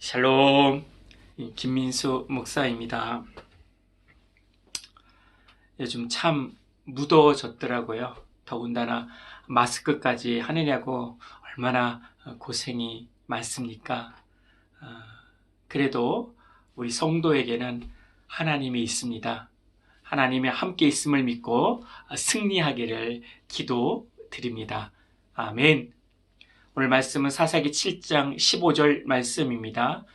샬롬, 김민수 목사입니다. 요즘 참 무더워졌더라고요. 더군다나 마스크까지 하느냐고 얼마나 고생이 많습니까? 그래도 우리 성도에게는 하나님이 있습니다. 하나님의 함께 있음을 믿고 승리하기를 기도드립니다. 아멘. 오늘 말씀은 사사기 7장 15절 말씀입니다.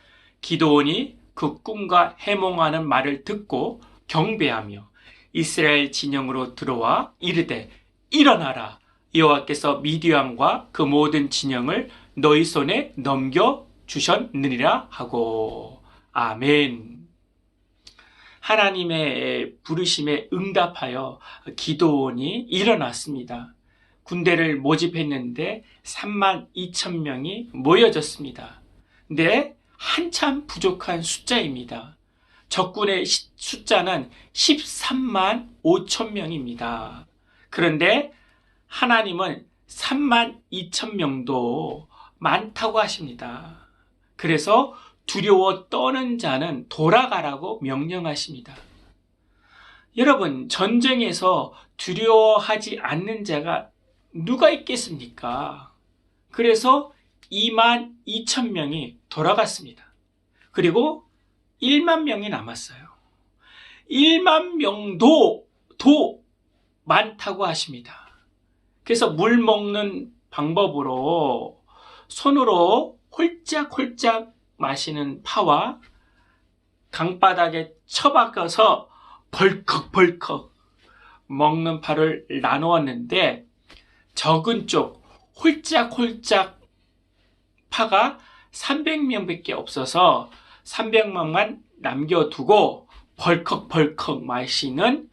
기드온이 그 꿈과 해몽하는 말을 듣고 경배하며 이스라엘 진영으로 들어와 이르되 일어나라, 여호와께서 미디안과 그 모든 진영을 너희 손에 넘겨주셨느니라 하고. 아멘. 하나님의 부르심에 응답하여 기드온이 일어났습니다. 군대를 모집했는데 32,000명이 모여졌습니다. 근데 한참 부족한 숫자입니다. 적군의 숫자는 13만 5천 명입니다. 그런데 하나님은 32,000명도 많다고 하십니다. 그래서 두려워 떠는 자는 돌아가라고 명령하십니다. 여러분, 전쟁에서 두려워하지 않는 자가 누가 있겠습니까? 그래서 22,000명이 돌아갔습니다. 그리고 1만 명이 남았어요. 1만 명도 많다고 하십니다. 그래서 물 먹는 방법으로 손으로 홀짝홀짝 마시는 파와 강바닥에 처박아서 벌컥벌컥 먹는 파를 나누었는데, 적은 쪽 홀짝홀짝 파가 300명밖에 없어서 300명만 남겨두고 벌컥벌컥 마시는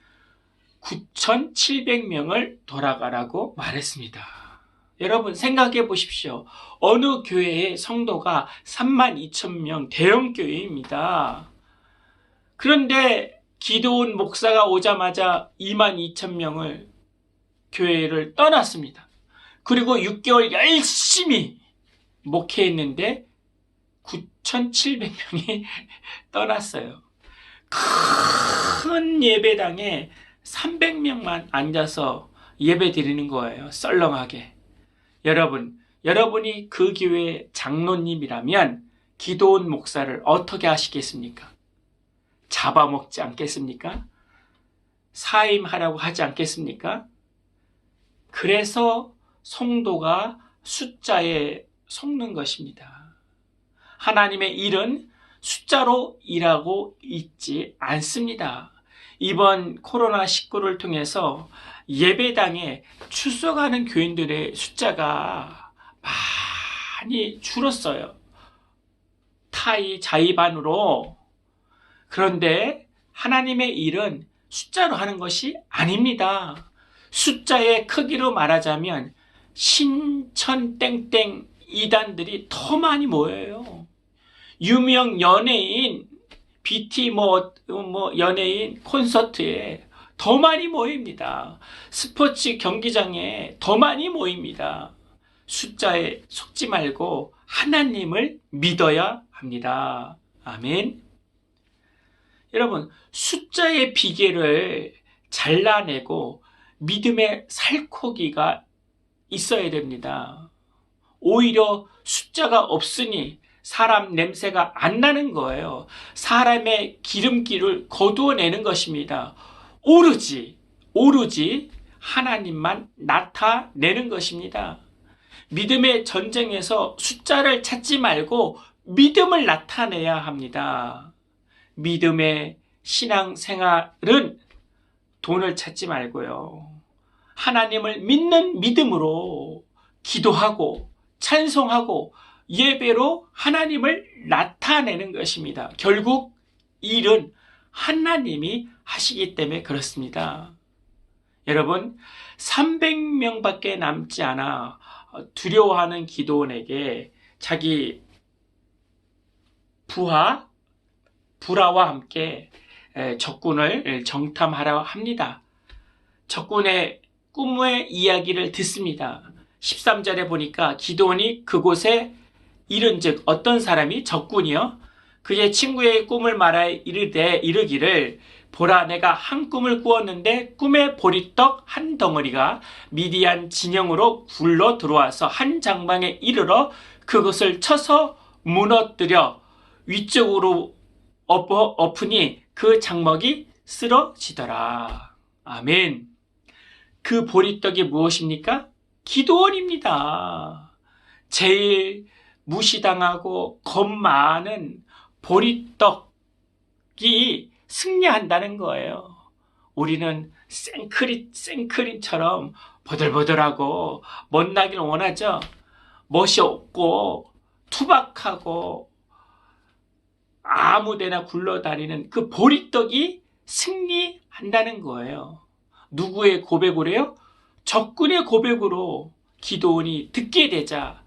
9,700명을 돌아가라고 말했습니다. 여러분, 생각해 보십시오. 어느 교회의 성도가 32,000명 대형 교회입니다. 그런데 기드온 목사가 오자마자 22,000명을 교회를 떠났습니다. 그리고 6개월 열심히 목회했는데 9,700명이 떠났어요. 큰 예배당에 300명만 앉아서 예배 드리는 거예요. 썰렁하게. 여러분이 그 교회 장로님이라면 기드온 목사를 어떻게 하시겠습니까? 잡아먹지 않겠습니까? 사임하라고 하지 않겠습니까? 그래서 성도가 숫자에 속는 것입니다. 하나님의 일은 숫자로 일하고 있지 않습니다. 이번 코로나19를 통해서 예배당에 출석하는 교인들의 숫자가 많이 줄었어요. 타이 자의반으로. 그런데 하나님의 일은 숫자로 하는 것이 아닙니다. 숫자의 크기로 말하자면 신천 땡땡 이단들이 더 많이 모여요. 유명 연예인 BT 연예인 콘서트에 더 많이 모입니다. 스포츠 경기장에 더 많이 모입니다. 숫자에 속지 말고 하나님을 믿어야 합니다. 아멘. 여러분, 숫자의 비결을 잘라내고 믿음의 살코기가 있어야 됩니다. 오히려 숫자가 없으니 사람 냄새가 안 나는 거예요. 사람의 기름기를 거두어내는 것입니다. 오로지 하나님만 나타내는 것입니다. 믿음의 전쟁에서 숫자를 찾지 말고 믿음을 나타내야 합니다. 믿음의 신앙생활은 돈을 찾지 말고요. 하나님을 믿는 믿음으로 기도하고 찬송하고 예배로 하나님을 나타내는 것입니다. 결국 일은 하나님이 하시기 때문에 그렇습니다. 여러분, 300명밖에 남지 않아 두려워하는 기드온에게 자기 부하와 함께 적군을 정탐하려 합니다. 적군의 꿈의 이야기를 듣습니다. 13절에 보니까 기드온이 그곳에 이른즉 어떤 사람이 적군이요 그의 친구의 꿈을 말하여 이르기를 보라 내가 한 꿈을 꾸었는데 꿈의 보리떡 한 덩어리가 미디안 진영으로 굴러 들어와서 한 장막에 이르러 그것을 쳐서 무너뜨려 위쪽으로 엎으니 그 장막이 쓰러지더라. 아멘. 그 보리떡이 무엇입니까? 기드온입니다. 제일 무시당하고 겁 많은 보리떡이 승리한다는 거예요. 우리는 생크림처럼 보들보들하고 멋나길 원하죠. 멋이 없고 투박하고 아무데나 굴러다니는 그 보리떡이 승리한다는 거예요. 누구의 고백으로 해요? 적군의 고백으로 기드온이 듣게 되자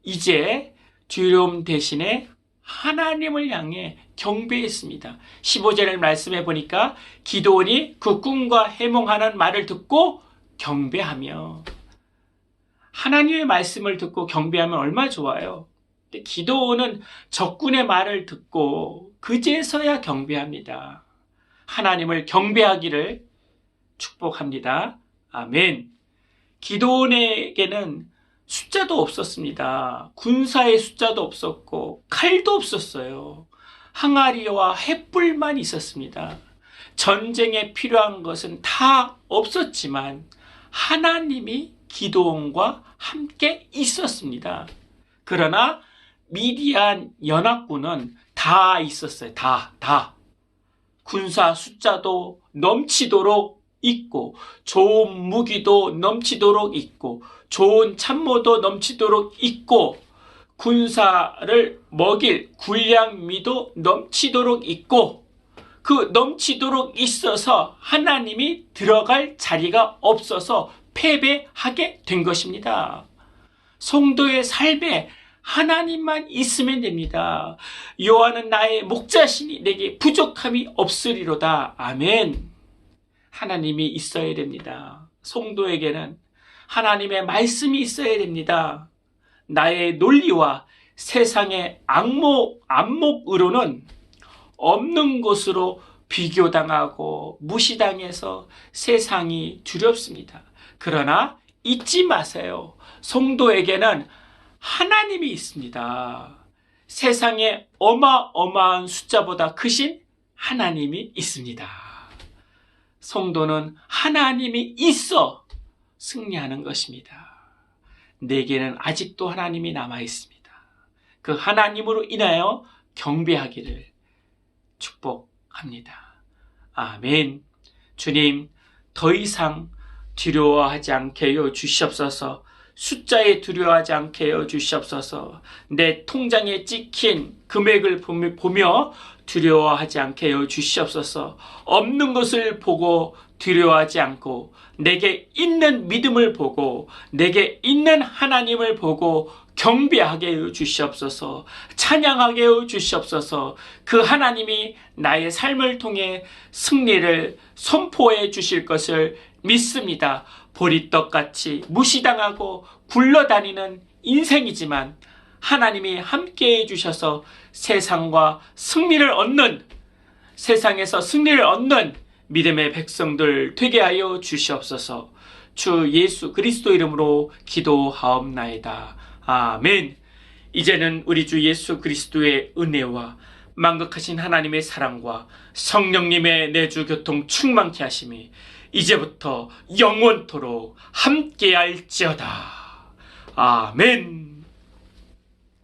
이제 두려움 대신에 하나님을 향해 경배했습니다. 15절을 말씀해 보니까 기드온이 그 꿈과 해몽하는 말을 듣고 경배하며 하나님의 말씀을 듣고 경배하면 얼마나 좋아요. 근데 기드온은 적군의 말을 듣고 그제서야 경배합니다. 하나님을 경배하기를 축복합니다. 아멘. 기드온에게는 숫자도 없었습니다. 군사의 숫자도 없었고 칼도 없었어요. 항아리와 횃불만 있었습니다. 전쟁에 필요한 것은 다 없었지만 하나님이 기드온과 함께 있었습니다. 그러나 미디안 연합군은 다 있었어요. 다. 군사 숫자도 넘치도록 있고 좋은 무기도 넘치도록 있고 좋은 참모도 넘치도록 있고 군사를 먹일 군량미도 넘치도록 있고 그 넘치도록 있어서 하나님이 들어갈 자리가 없어서 패배하게 된 것입니다. 성도의 삶에 하나님만 있으면 됩니다. 여호와는 나의 목자시니 내게 부족함이 없으리로다. 아멘. 하나님이 있어야 됩니다. 성도에게는 하나님의 말씀이 있어야 됩니다. 나의 논리와 세상의 안목으로는 없는 것으로 비교당하고 무시당해서 세상이 두렵습니다. 그러나 잊지 마세요. 성도에게는 하나님이 있습니다. 세상의 어마어마한 숫자보다 크신 하나님이 있습니다. 성도는 하나님이 있어 승리하는 것입니다. 내게는 아직도 하나님이 남아 있습니다. 그 하나님으로 인하여 경배하기를 축복합니다. 아멘. 주님, 더 이상 두려워하지 않게 하여 주시옵소서. 숫자에 두려워하지 않게 하여 주시옵소서. 내 통장에 찍힌 금액을 보며 두려워하지 않게 하여 주시옵소서. 없는 것을 보고 두려워하지 않고 내게 있는 믿음을 보고 내게 있는 하나님을 보고 경배하게 하여 주시옵소서. 찬양하게 하여 주시옵소서. 그 하나님이 나의 삶을 통해 승리를 선포해 주실 것을 믿습니다. 보리떡같이 무시당하고 굴러다니는 인생이지만 하나님이 함께해 주셔서 세상에서 승리를 얻는 믿음의 백성들 되게 하여 주시옵소서. 주 예수 그리스도 이름으로 기도하옵나이다. 아멘. 이제는 우리 주 예수 그리스도의 은혜와 만극하신 하나님의 사랑과 성령님의 내주 교통 충만케 하심이 이제부터 영원토록 함께할지어다. 아멘.